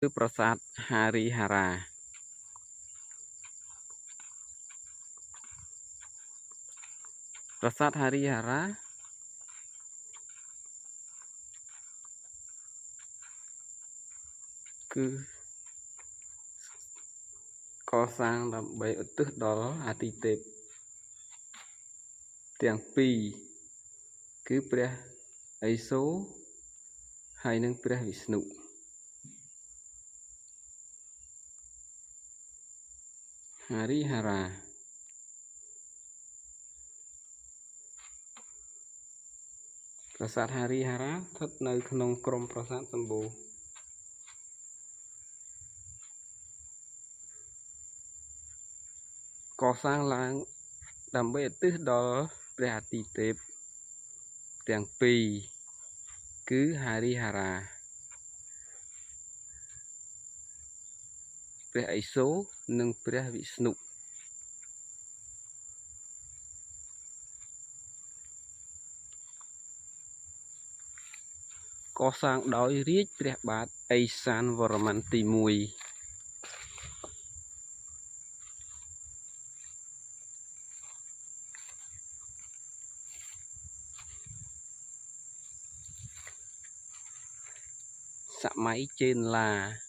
គឺប្រាសាទហារីហារ៉ាប្រាសាទហារីហារ៉ាគឺកសាងដើម្បីឧទ្ទិសដល់អាទិទេពទាំងពីរគឺព្រះឥសូរហើយនិងព្រះវិស្ណុហារីហារ៉ាប្រាសាទហារីហារ៉ាស្ថិតនៅក្នុងក្រុមប្រាសាទសម្បូរកសាងឡើងដើម្បីឧទ្ទិសដល់ព្រះអាទិទេពទាំងពីរគឺហារីហារ៉ាព្រះឥសូរនិងព្រះវិស្ណុកសាងដោយរាជព្រះបាទឦសានវរ្ម័នទី1សម័យចេនឡា